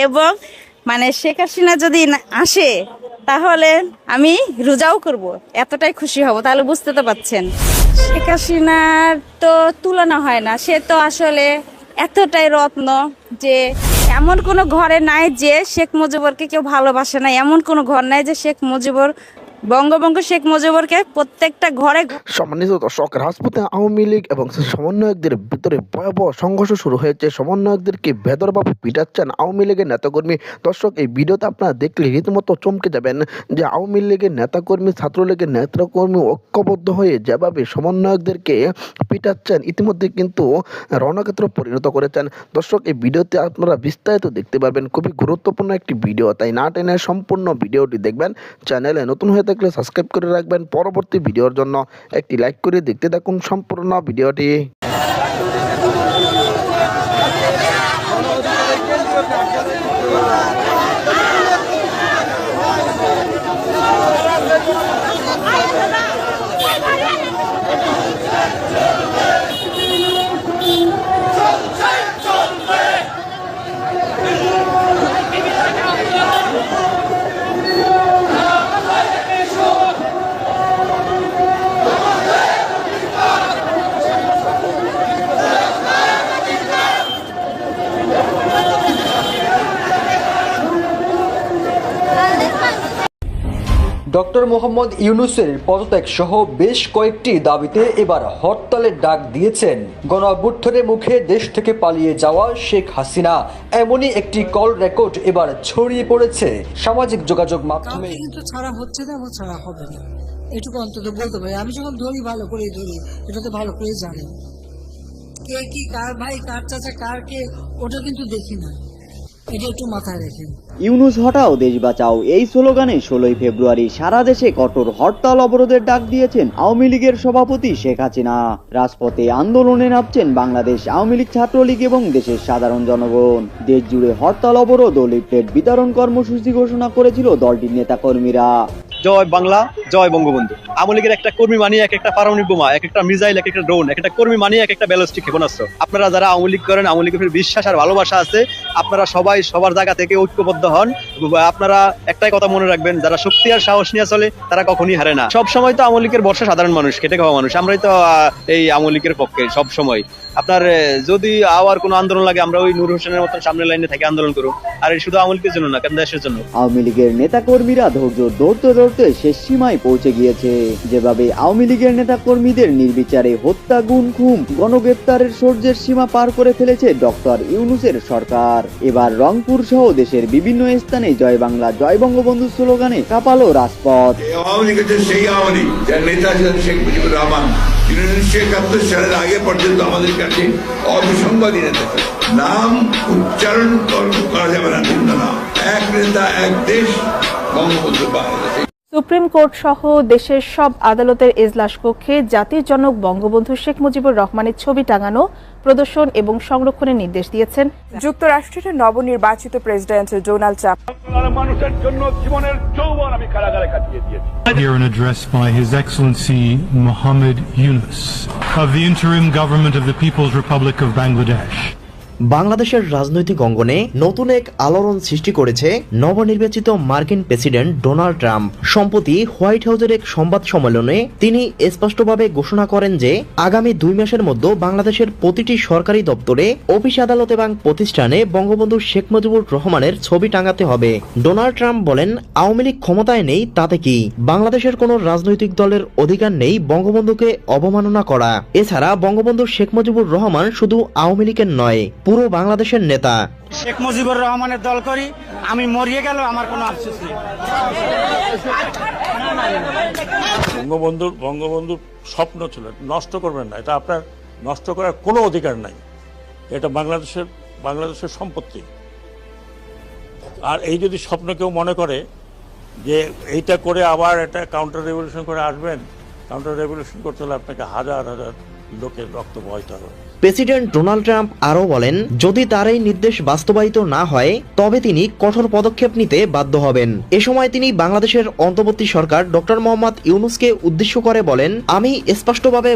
এবং মানে শেখ হাসিনা যদি আসে তাহলে আমি রোজাও করব, এতটাই খুশি হব। তাহলে বুঝতে তো পারছেন, শেখ হাসিনার তো তুলনা হয় না। সে তো আসলে এতটাই রত্ন যে এমন কোনো ঘরে নাই যে শেখ মুজিবুরকে কেউ ভালোবাসে না, এমন কোনো ঘর নাই যে শেখ মুজিবুর বঙ্গবন্ধু শেখ মুজিবুরকে প্রত্যেকটা ঘরে। সম্মানিত দর্শক, রাজপথে আওয়ামী লীগ এবং সমন্বয়কদের ভিতরে ভয়াবহ সংঘর্ষ শুরু হয়েছে। সমন্বয়কদেরকে বেদরভাবে পিটাচ্ছেন আওয়ামী লীগের নেতাকর্মী। দর্শক, এই ভিডিওতে আপনারা দেখলে রীতিমতো চমকে যাবেন যে আওয়ামী লীগের নেতাকর্মী, ছাত্রলীগের নেতাকর্মী ঐক্যবদ্ধ হয়ে যেভাবে সমন্বয়কদেরকে পিটাচ্ছেন, ইতিমধ্যে কিন্তু রণক্ষেত্র পরিণত করেছেন। দর্শক, এই ভিডিওতে আপনারা বিস্তারিত দেখতে পারবেন। খুবই গুরুত্বপূর্ণ একটি ভিডিও, তাই না টেনে সম্পূর্ণ ভিডিওটি দেখবেন। চ্যানেলে নতুন হয়ে থাকলে সাবস্ক্রাইব করে রাখবেন। পরবর্তী ভিডিওর জন্য একটি লাইক করে দেখতে থাকুন সম্পূর্ণ ভিডিওটি। ডক্টর মোহাম্মদ ইউনূসের পদত্যাগ সহ বেশ কয়েকটি দাবিতে এবার হরতালের ডাক দিয়েছেন গণঅভ্যুত্থানের মুখে দেশ থেকে পালিয়ে যাওয়া শেখ হাসিনা। এমনই একটি কল রেকর্ড এবার ছড়িয়ে পড়েছে সামাজিক যোগাযোগ মাধ্যমে। কিন্তু ছাড়া হচ্ছে না, ছাড়া হবে না, এটুকু অন্তত বলতে পারি। আমি যখন ধরি ভালো করে ধরি, এটা তো ভালো করে জানি কে কি, কার ভাই, কার চাচা, কার কে, ওটা কিন্তু দেখি না। এটা একটু মাথায় রেখে। ইউনূস হটাও দেশ বাঁচাও এই স্লোগানে 16 ফেব্রুয়ারি সারা দেশে কঠোর হরতাল অবরোধের ডাক দিয়েছেন আওয়ামী লীগের সভাপতি শেখ হাসিনা। রাজপথে আন্দোলনে নামছেন বাংলাদেশ আওয়ামী লীগ, ছাত্রলীগ এবং দেশের সাধারণ জনগণ। দেশ জুড়ে হরতাল অবরোধ ও লিফলেট বিতরণ কর্মসূচি ঘোষণা করেছিল দলটির নেতাকর্মীরা। জয় বাংলা, জয় বঙ্গবন্ধু। আওয়ামী লীগের একটা কর্মী মানিয়ে এক একটা পারমাণবিক বোমা, এক একটা মিসাইল, এক একটা ড্রোন, এক একটা কর্মী মানিয়ে এক একটা ব্যালিস্টিক ক্ষেপণাস্ত্র। আপনারা যারা আওয়ামী লীগ করেন, আওয়ামী লীগের বিশ্বাস আর ভালোবাসা আছে, আপনারা সবাই সবার জায়গা থেকে ঐক্যবদ্ধ হন। আপনারা একটাই কথা মনে রাখবেন, যারা শক্তি আর সাহস নিয়ে চলে তারা কখনই হারে না। সব সময় তো আওয়ামী লীগের বর্ষা সাধারণ মানুষ, খেটে খাওয়া মানুষ, আমরাই তো এই আওয়ামী লীগের পক্ষে সব সময়। আপনার যদি আবার কোনো আন্দোলন লাগে, আমরা ওই নূর হোসেনের মতন সামনের লাইনে থেকে আন্দোলন করব। আর এই শুধু আওয়ামী লীগের জন্য না, কারণ দেশের জন্য। আওয়ামী লীগের নেতাকর্মীরা ধৈর্য ধরতে ধরতে শেষ সীমায় পৌঁছে গিয়েছে। যেভাবে আওয়ামী লীগের নেতাকর্মীদের নির্বিচারে হত্যা, গুম, খুন, গণগ্রেপ্তারের সূর্যের সীমা পার করে ফেলেছে ডক্টর ইউনূসের সরকার। এবার রংপুর সহ দেশের বিভিন্ন স্থানে জয় বাংলা, জয় বঙ্গবন্ধু স্লোগানে কাঁপালো রাজপথ। আওয়ামী লীগ হচ্ছে সেই আওয়ামী লীগ যার নেতা ছিলেন শেখ মুজিবুর রহমান, যিনি 1971 সালের আগে পর্যন্ত আমাদের কাছে অবিসংবাদী নেতা। নাম উচ্চারণ করা যাবে না, ভিন্ন নাম, এক নেতা, এক দেশ, বঙ্গবন্ধু বাংলাদেশ। সুপ্রিম কোর্ট সহ দেশের সব আদালতের এজলাস কক্ষে জাতির জনক বঙ্গবন্ধু শেখ মুজিবুর রহমানের ছবি টাঙানো, প্রদর্শন এবং সংরক্ষণের নির্দেশ দিয়েছেন যুক্তরাষ্ট্রের নবনির্বাচিত প্রেসিডেন্ট ডোনাল্ড ট্রাম্প। মানুষের জন্য জীবনের যৌবন আমি কারাগারে কাটিয়ে দিয়েছি। Here an address by His Excellency Mohammed Yunus of the Interim Government of the People's Republic of Bangladesh. বাংলাদেশের রাজনৈতিক অঙ্গনে নতুন এক আলোড়ন সৃষ্টি করেছে নবনির্বাচিত মার্কিন প্রেসিডেন্ট ডোনাল্ড ট্রাম্প। সম্প্রতি হোয়াইট হাউসের এক সংবাদ সম্মেলনে তিনি স্পষ্টভাবে ঘোষণা করেন যে আগামী 2 মাসের মধ্যে বাংলাদেশের প্রতিটি সরকারি দপ্তরে, অফিস, আদালত এবং প্রতিষ্ঠানে বঙ্গবন্ধু শেখ মুজিবুর রহমানের ছবি টাঙাতে হবে। ডোনাল্ড ট্রাম্প বলেন, আওয়ামী লীগ ক্ষমতায় নেই তাতে কি, বাংলাদেশের কোনো রাজনৈতিক দলের অধিকার নেই বঙ্গবন্ধুকে অবমাননা করা। এছাড়া বঙ্গবন্ধু শেখ মুজিবুর রহমান শুধু আওয়ামী লীগের নয়, পুরো বাংলাদেশের নেতা। শেখ মুজিবুর রহমানের দল করি, আমি মরিয়ে গেল আমার কোনো আফসোস নেই। বঙ্গবন্ধুর স্বপ্ন ছিল, নষ্ট করবেন না, এটা আপনার নষ্ট করার কোনো অধিকার নাই। এটা বাংলাদেশের সম্পত্তি। আর এই যদি স্বপ্ন কেউ মনে করে যে এইটা করে আবার একটা কাউন্টার রেভলিউশন করে আসবেন, কাউন্টার রেভলিউশন করতে হলে আপনাকে হাজার হাজার লোকের রক্ত বহাইতে হবে। প্রেসিডেন্ট ডোনাল্ড ট্রাম্প আরও বলেন, যদি তার এই নির্দেশ বাস্তবায়িত না হয় তবে তিনি কঠোর পদক্ষেপ নিতে বাধ্য হবেন। এ সময় তিনি বাংলাদেশের অন্তর্বর্তী সরকার ডক্টর মোহাম্মদ ইউনূসকে উদ্দেশ্য করে বলেন, আমি স্পষ্টভাবে